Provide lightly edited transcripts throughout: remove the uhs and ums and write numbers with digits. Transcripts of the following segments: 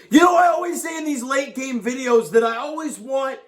You know, I always say in these late game videos that I always want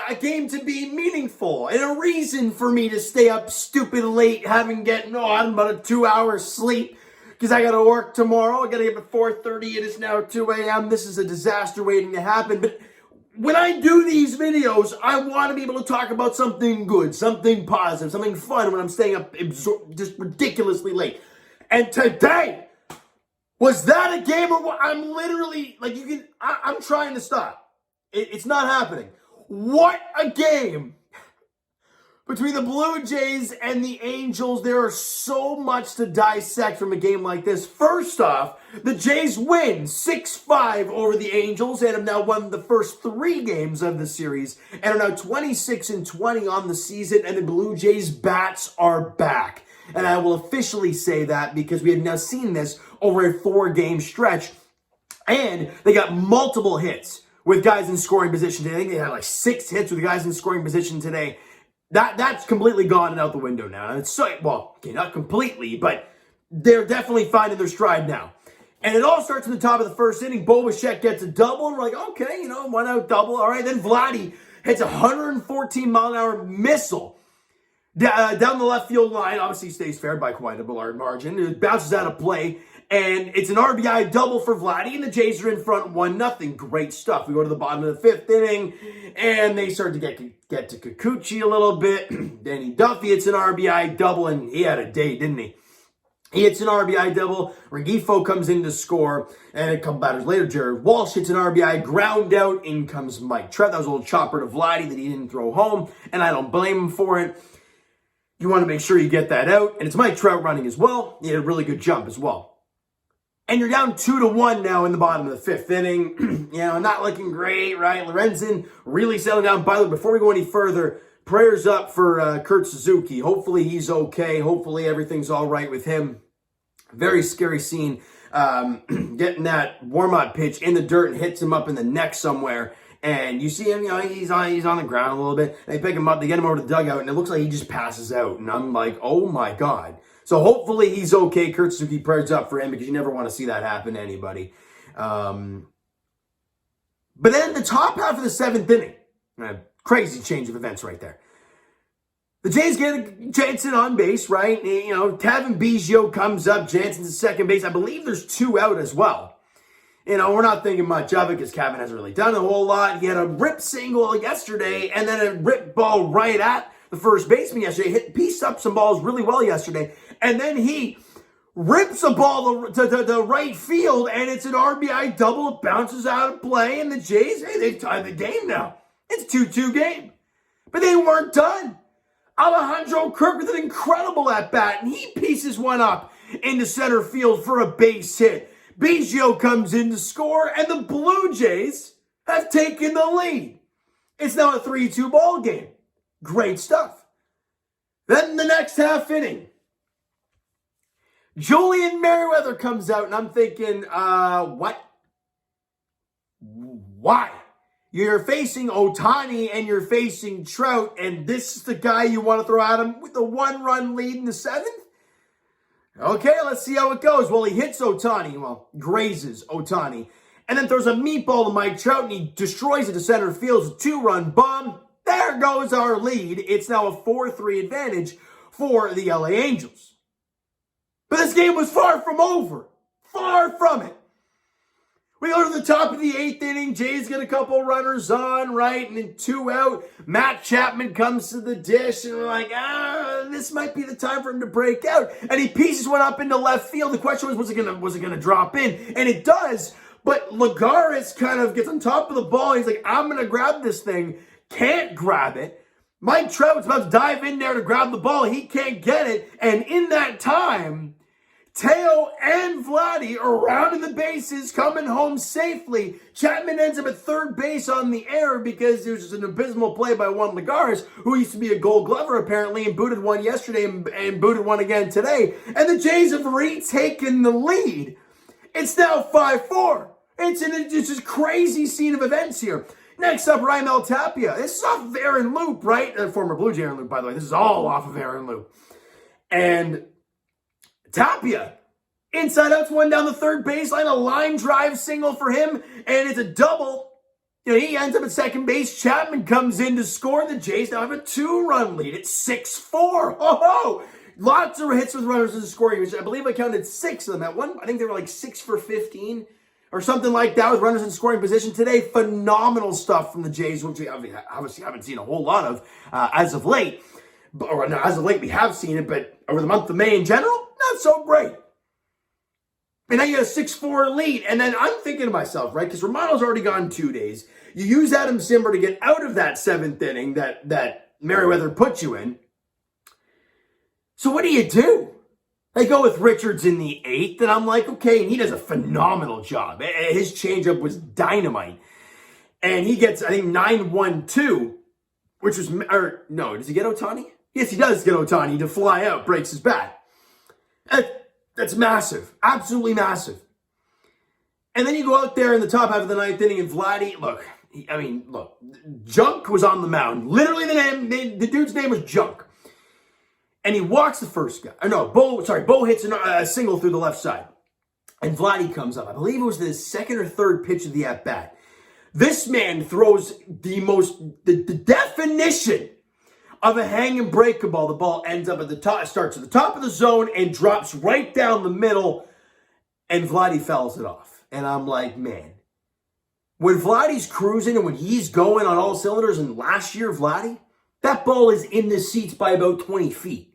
a game to be meaningful and a reason for me to stay up stupid late, having getting on about a 2 hour sleep because I got to work tomorrow. I got to get up at 4:30. It is now 2 a.m. This is a disaster waiting to happen. But when I do these videos, I want to be able to talk about something good, something positive, something fun when I'm staying up just ridiculously late. And today, was that a game or what? I'm literally, like, I'm trying to stop. It's not happening. What a game. Between the Blue Jays and the Angels, there is so much to dissect from a game like this. First off, the Jays win 6-5 over the Angels and have now won the first 3 games of the series and are now 26-20 on the season, and the Blue Jays bats are back. And I will officially say that because we have now seen this over a 4-game stretch, and they got multiple hits with guys in scoring position today. I think they had like 6 hits with guys in scoring position today. That's completely gone and out the window now. And it's so, well, okay, not completely, but they're definitely finding their stride now. And it all starts in the top of the first inning. Bo Bichette gets a double, and we're like, okay, 1 out double. All right, then Vladdy hits a 114-mile-an-hour missile down the left field line. Obviously stays fair by quite a large margin. It bounces out of play, and it's an RBI double for Vladdy, and the Jays are in front 1-0. Great stuff. We go to the bottom of the 5th inning, and they start to get to Kikuchi a little bit. Danny Duffy hits an RBI double, and he had a day, didn't he? He hits an RBI double. Rengifo comes in to score, and a couple batters later, Jared Walsh hits an RBI ground out. In comes Mike Trout. That was a little chopper to Vladdy that he didn't throw home, and I don't blame him for it. You want to make sure you get that out, and it's Mike Trout running as well. He had a really good jump as well. And you're down 2-1 now in the bottom of the 5th inning. Not looking great, right? Lorenzen really settling down. By the way, before we go any further, prayers up for Kurt Suzuki. Hopefully he's okay. Hopefully everything's all right with him. Very scary scene. Getting that warm-up pitch in the dirt and hits him up in the neck somewhere. And you see him, he's on the ground a little bit. They pick him up, they get him over to the dugout, and it looks like he just passes out. And I'm like, oh my God. So hopefully he's okay. Kurt Suzuki, prayers up for him because you never want to see that happen to anybody. But then the top half of the 7th inning, crazy change of events right there. The Jays get Jansen on base, right? Kevin Biggio comes up. Jansen's at second base. I believe there's 2 out as well. We're not thinking much of it because Kevin hasn't really done a whole lot. He had a rip single yesterday and then a rip ball right at the first baseman yesterday. Pieced up some balls really well yesterday. And then he rips a ball to the right field, and it's an RBI double. It bounces out of play, and the Jays, they've tied the game now. It's a 2-2 game. But they weren't done. Alejandro Kirk with an incredible at-bat, and he pieces one up into center field for a base hit. Biggio comes in to score, and the Blue Jays have taken the lead. It's now a 3-2 ball game. Great stuff. Then the next half inning, Julian Merriweather comes out, and I'm thinking, what? Why? You're facing Ohtani, and you're facing Trout, and this is the guy you want to throw at him with the 1-run lead in the 7th? Okay, let's see how it goes. Well, he hits Ohtani, grazes Ohtani, and then throws a meatball to Mike Trout, and he destroys it to center field. It's a 2-run bomb. There goes our lead. It's now a 4-3 advantage for the LA Angels. But this game was far from over. Far from it. We go to the top of the 8th inning. Jays get a couple runners on, right? And then 2 out. Matt Chapman comes to the dish. And we're like, this might be the time for him to break out. And he pieces one up into left field. The question was it gonna drop in? And it does. But Lagares kind of gets on top of the ball. He's like, I'm going to grab this thing. Can't grab it. Mike Trout's about to dive in there to grab the ball. He can't get it. And in that time, Teo and Vladdy are rounding the bases, coming home safely. Chapman ends up at third base on the air because there's just an abysmal play by Juan Lagares, who used to be a Gold Glover apparently, and booted one yesterday and booted one again today. And the Jays have retaken the lead. It's now 5-4. It's just crazy scene of events here. Next up, Raimel Tapia. This is off of Aaron Loop, right? Former Blue Jay Aaron Loop, by the way. This is all off of Aaron Loop. And Tapia Inside out's one down the third baseline, a line drive single for him, and it's a double. He ends up at second base. Chapman comes in to score. The Jays now have a 2-run lead. It's 6-4. Oh, lots of hits with runners in scoring, which I believe I counted 6 of them. At one, I think they were like 6 for 15 or something like that with runners in scoring position today. Phenomenal stuff from the Jays, which we obviously haven't seen a whole lot of as of late. Or not as of late, we have seen it, but over the month of May in general, not so great. And now you got a 6-4 lead. And then I'm thinking to myself, right, because Romano's already gone 2 days. You use Adam Simber to get out of that 7th inning that Merriweather put you in. So what do? They go with Richards in the 8th, and I'm like, okay, and he does a phenomenal job. His changeup was dynamite. And he gets, I think, 9-1-2, which was, or no, does he get Ohtani? Yes, he does get Ohtani to fly out, breaks his bat. That's massive. Absolutely massive. And then you go out there in the top half of the 9th inning, and Vladdy, look, Junk was on the mound. Literally the dude's name was Junk. And he walks the first guy. Bo hits a single through the left side. And Vladdy comes up. I believe it was the second or third pitch of the at-bat. This man throws the definition of a hang and break ball. The ball ends up at the top, starts at the top of the zone and drops right down the middle. And Vladdy fouls it off. And I'm like, man, when Vladdy's cruising and when he's going on all cylinders, and last year, Vladdy, that ball is in the seats by about 20 feet.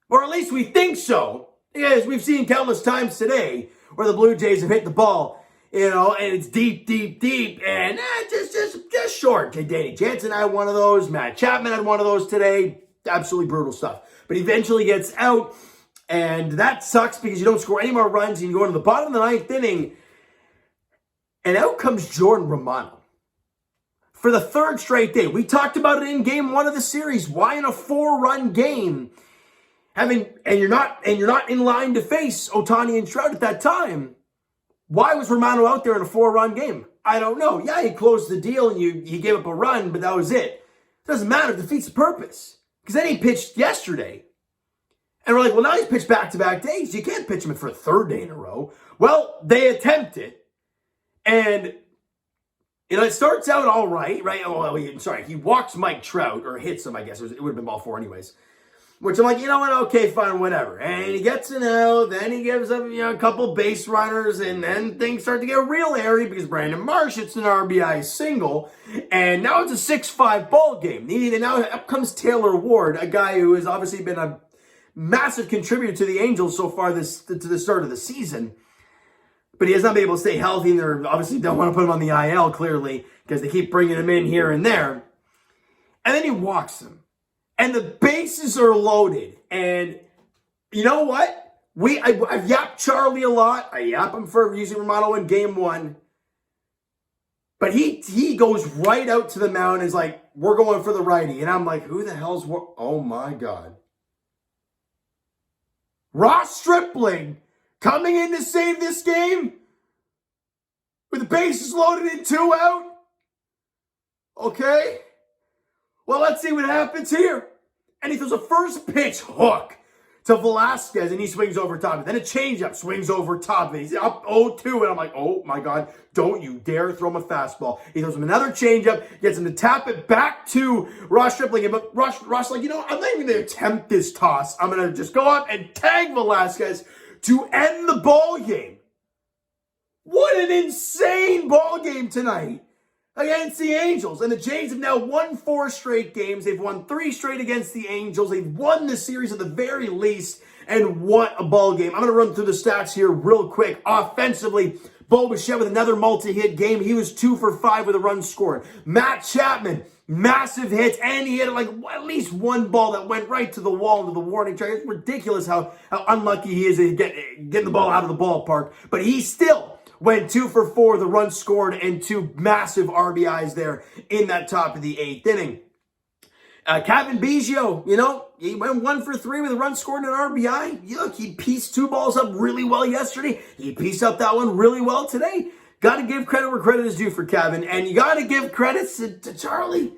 Or at least we think so. Because we've seen countless times today where the Blue Jays have hit the ball, and it's deep, deep, deep, and just short. Danny Jansen had one of those. Matt Chapman had one of those today. Absolutely brutal stuff. But he eventually gets out, and that sucks because you don't score any more runs, and you go into the bottom of the 9th inning, and out comes Jordan Romano. For the 3rd straight day. We talked about it in game 1 of the series. Why in a 4-run game, and you're not in line to face Ohtani and Trout at that time, why was Romano out there in a 4-run game? I don't know. Yeah, he closed the deal and he gave up a run, but that was it. It doesn't matter. It defeats the purpose. Because then he pitched yesterday. And we're like, well, now he's pitched back-to-back days. You can't pitch him for a 3rd day in a row. Well, they attempted. And, it starts out all right? He walks Mike Trout, or hits him, I guess. It would have been ball 4 anyways. Which I'm like, you know what, okay, fine, whatever. And he gets an out, then he gives up, a couple base runners, and then things start to get real airy because Brandon Marsh hits an RBI single, and now it's a 6-5 ball game. And now up comes Taylor Ward, a guy who has obviously been a massive contributor to the Angels so far to the start of the season. But he has not been able to stay healthy, and they obviously don't want to put him on the IL, clearly, because they keep bringing him in here and there. And then he walks him. And the bases are loaded. And you know what? I've yapped Charlie a lot. I yap him for using Romano in game 1. But he goes right out to the mound and is like, we're going for the righty. And I'm like, who the hell's what? Oh, my God. Ross Stripling coming in to save this game with the bases loaded and 2 out. Okay. Well, let's see what happens here. And he throws a first pitch hook to Velasquez, and he swings over top of it. Then a changeup swings over top of it. He's up 0-2, and I'm like, oh, my God, don't you dare throw him a fastball. He throws him another changeup, gets him to tap it back to Ross Stripling. But Ross like, I'm not even going to attempt this toss. I'm going to just go up and tag Velasquez to end the ball game. What an insane ball game tonight against the Angels. And the Jays have now won 4 straight games. They've won 3 straight against the Angels. They've won the series at the very least. And what a ball game. I'm going to run through the stats here real quick. Offensively, Bo Bichette with another multi-hit game. He was 2 for 5 with a run scored. Matt Chapman, massive hits. And he hit at least one ball that went right to the wall into the warning track. It's ridiculous how unlucky he is at getting the ball out of the ballpark. But he still went 2 for 4, the run scored, and 2 massive RBIs there in that top of the 8th inning. Kevin Biggio, he went 1 for 3 with a run scored and an RBI. Look, he pieced 2 balls up really well yesterday. He pieced up that one really well today. Got to give credit where credit is due for Kevin, and you got to give credits to Charlie.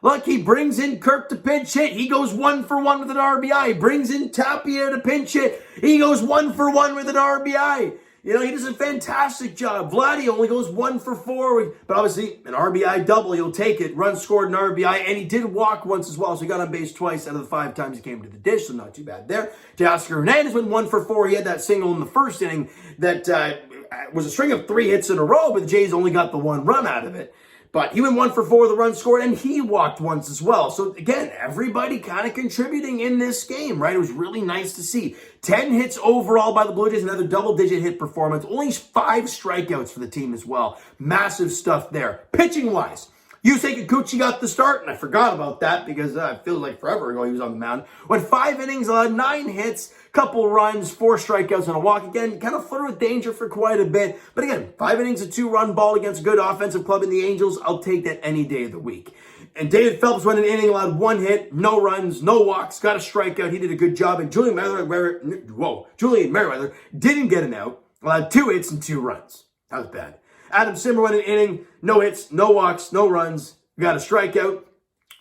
Look, he brings in Kirk to pinch hit. He goes 1 for 1 with an RBI. He brings in Tapia to pinch hit. He goes 1 for 1 with an RBI. You know, he does a fantastic job. Vladdy only goes 1 for 4, but obviously an RBI double, he'll take it. Run scored an RBI, and he did walk once as well, so he got on base twice out of the 5 times he came to the dish, so not too bad there. Teoscar Hernandez went 1 for 4. He had that single in the first inning that was a string of 3 hits in a row, but the Jays only got the 1 run out of it. But he went 1 for 4 with a run scored, and he walked once as well. So, again, everybody kind of contributing in this game, right? It was really nice to see. 10 hits overall by the Blue Jays, another double-digit hit performance. Only 5 strikeouts for the team as well. Massive stuff there. Pitching-wise, Yusei Kikuchi got the start, and I forgot about that because it feels like forever ago he was on the mound. Went 5 innings, 9 hits, couple runs, 4 strikeouts, and a walk. Again, kind of flirted with danger for quite a bit. But again, 5 innings, a 2-run ball against a good offensive club in the Angels. I'll take that any day of the week. And David Phelps went an inning, allowed 1 hit, no runs, no walks, got a strikeout. He did a good job. And Julian Merriweather didn't get an out, allowed 2 hits and 2 runs. That was bad. Adam Simmer went an inning, no hits, no walks, no runs, got a strikeout.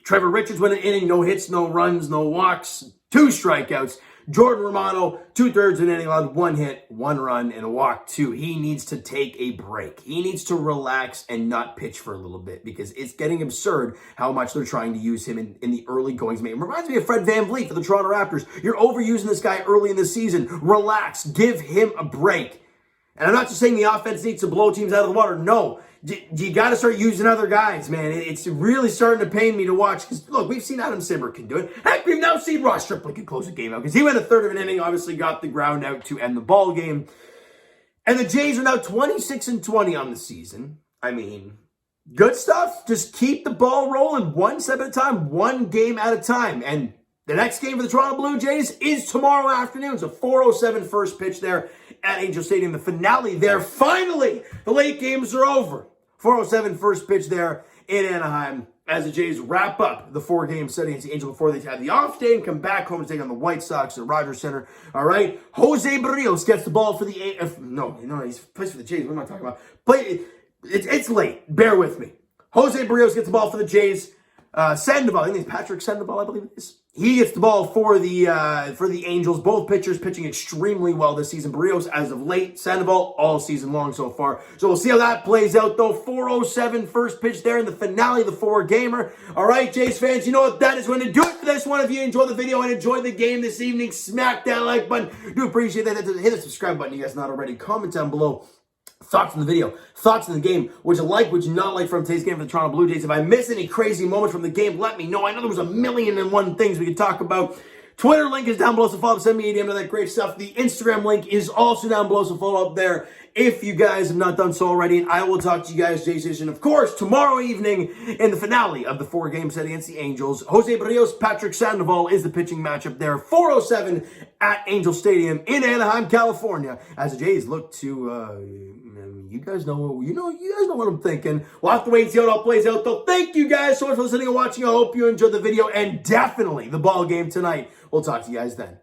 Trevor Richards went an inning, no hits, no runs, no walks, 2 strikeouts. Jordan Romano, 2/3 of an inning, allowed 1 hit, 1 run, and a walk, 2. He needs to take a break. He needs to relax and not pitch for a little bit because it's getting absurd how much they're trying to use him in the early goings. It reminds me of Fred VanVleet for the Toronto Raptors. You're overusing this guy early in the season. Relax. Give him a break. And I'm not just saying the offense needs to blow teams out of the water. No. You got to start using other guys, man. It's really starting to pain me to watch. Because, look, we've seen Adam Simmer can do it. Heck, we've now seen Ross Stripling can close a game out. Because he went 1/3 of an inning, obviously got the ground out to end the ball game. And the Jays are now 26-20 on the season. I mean, good stuff. Just keep the ball rolling 1 step at a time, 1 game at a time. And the next game for the Toronto Blue Jays is tomorrow afternoon. It's a 4:07 first pitch there at Angel Stadium. The finale there. Finally, the late games are over. 4:07 first pitch there in Anaheim as the Jays wrap up the 4-game set against the Angels before they have the off day and come back home to take on the White Sox at Rogers Center. All right. Jose Berrios gets the ball for the he's plays for the Jays. What am I talking about? It's late. Bear with me. Jose Berrios gets the ball for the Jays. Sandoval, I think it's Patrick Sandoval, I believe it is. He gets the ball for the Angels. Both pitchers pitching extremely well this season. Berrios as of late, Sandoval all season long so far. So we'll see how that plays out though. 4:07 first pitch there in the finale of the 4-gamer. All right, Jays fans, you know what that is going to do it for this one. If you enjoyed the video and enjoyed the game this evening, smack that like button. Do appreciate that. Hit the subscribe button. You guys not already. Comment down below. Thoughts on the video, thoughts on the game, would you like, would you not like from today's game for the Toronto Blue Jays? If I missed any crazy moments from the game, let me know. I know there was 1,000,001 things we could talk about. Twitter link is down below, so follow, send me a DM to that great stuff. The Instagram link is also down below, so follow up there if you guys have not done so already. And I will talk to you guys, Jays Nation, of course, tomorrow evening in the finale of the 4-game set against the Angels. Jose Berrios, Patrick Sandoval is the pitching matchup there. 4:07 at Angel Stadium in Anaheim, California, as the Jays look to, you guys know what I'm thinking. We'll have to wait and see how it all plays out, though. Thank you guys so much for listening and watching. I hope you enjoyed the video and definitely the ball game tonight. We'll talk to you guys then.